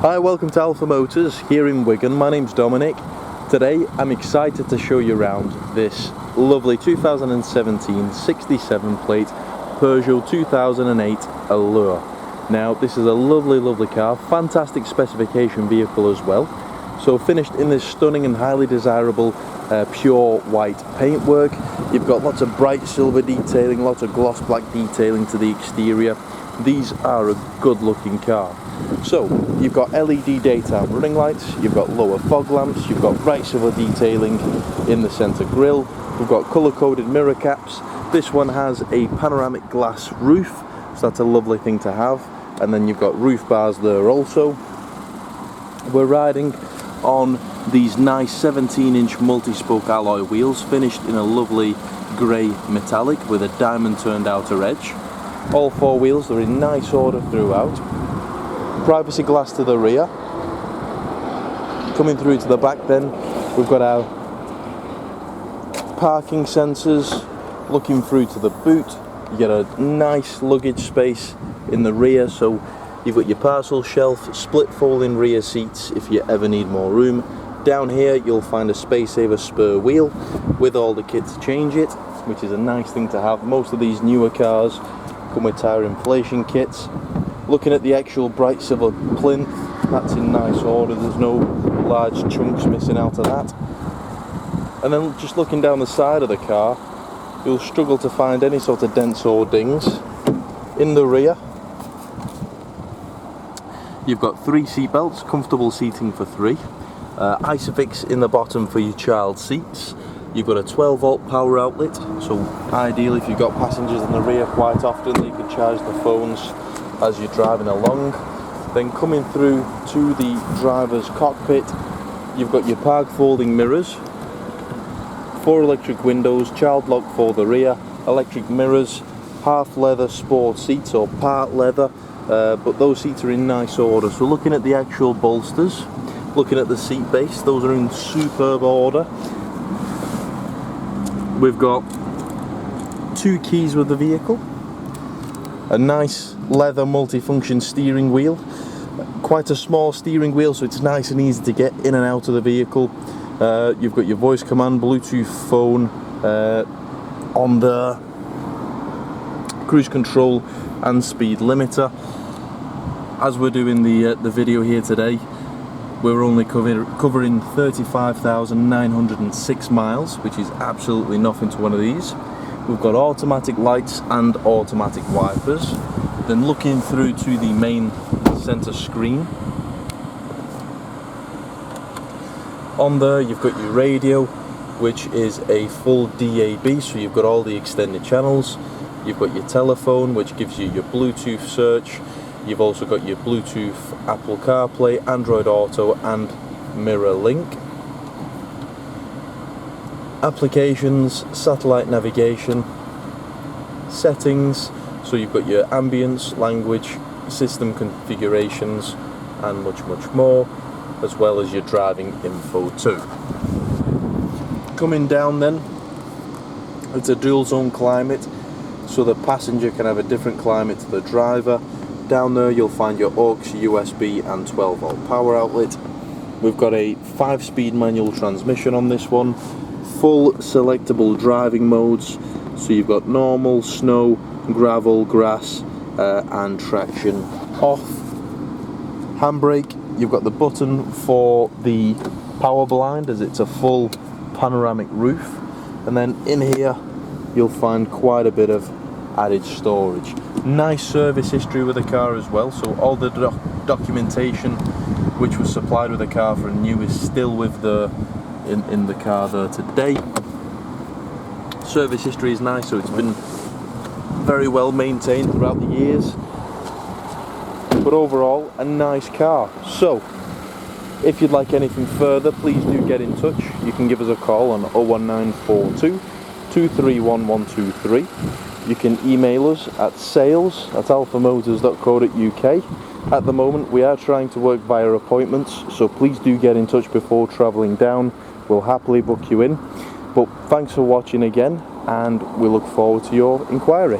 Hi, welcome to Alpha Motors here in Wigan. My name's Dominic. Today I'm excited to show you around this lovely 2017 67 plate Peugeot 2008 Allure. Now this is a lovely car, fantastic specification vehicle as well. So finished in this stunning and highly desirable pure white paintwork. You've got lots of bright silver detailing, lots of gloss black detailing to the exterior. These are a good looking car. So you've got LED daytime running lights, you've got lower fog lamps, you've got bright silver detailing in the centre grille, we've got colour coded mirror caps. This one has a panoramic glass roof, so that's a lovely thing to have, and then you've got roof bars there also. We're riding on these nice 17-inch multi-spoke alloy wheels, finished in a lovely grey metallic with a diamond turned outer edge. All four wheels are in nice order throughout. Privacy glass to the rear. Coming through to the back then, we've got our parking sensors. Looking through to the boot, you get a nice luggage space in the rear, so you've got your parcel shelf, split folding rear seats if you ever need more room. Down here you'll find a space saver spare wheel with all the kit to change it, which is a nice thing to have. Most of these newer cars come with tyre inflation kits. Looking at the actual bright silver plinth, that's in nice order, there's no large chunks missing out of that. And then just looking down the side of the car, you'll struggle to find any sort of dents or dings. In the rear, you've got 3 seat belts, comfortable seating for 3. Isofix in the bottom for your child seats. You've got a 12-volt power outlet, so ideal if you've got passengers in the rear quite often, you can charge the phones as you're driving along. Then coming through to the driver's cockpit, you've got your park folding mirrors, 4 electric windows, child lock for the rear, electric mirrors, half leather sport seats or part leather, but those seats are in nice order. So looking at the actual bolsters, looking at the seat base, those are in superb order. We've got 2 keys with the vehicle, a nice leather multifunction steering wheel, quite a small steering wheel, so it's nice and easy to get in and out of the vehicle. You've got your voice command, Bluetooth phone on the cruise control and speed limiter. As we're doing the video here today, we're only covering 35,906 miles, which is absolutely nothing to one of these. We've got automatic lights and automatic wipers. Then looking through to the main center screen, on there you've got your radio, which is a full DAB, so you've got all the extended channels. You've got your telephone, which gives you your Bluetooth search. You've also got your Bluetooth, Apple CarPlay, Android Auto and Mirror Link. Applications, satellite navigation, settings, so you've got your ambience, language, system configurations and much more, as well as your driving info too. Coming down then, it's a dual zone climate, so the passenger can have a different climate to the driver. Down there you'll find your aux, USB and 12-volt power outlet. We've got a 5-speed manual transmission on this one, full selectable driving modes, so you've got normal, snow, gravel, grass and traction off. Handbrake, you've got the button for the power blind as it's a full panoramic roof, and then in here you'll find quite a bit of added storage. Nice service history with the car as well, so all the documentation which was supplied with the car for new is still with the in the car there today. Service history is nice, so it's been very well maintained throughout the years, but overall a nice car. So if you'd like anything further, please do get in touch. You can give us a call on 01942 231 123. You can email us at sales@alphamotors.co.uk. At the moment we are trying to work via appointments, so please do get in touch before travelling down. We'll happily book you in. But thanks for watching again, and we look forward to your inquiry.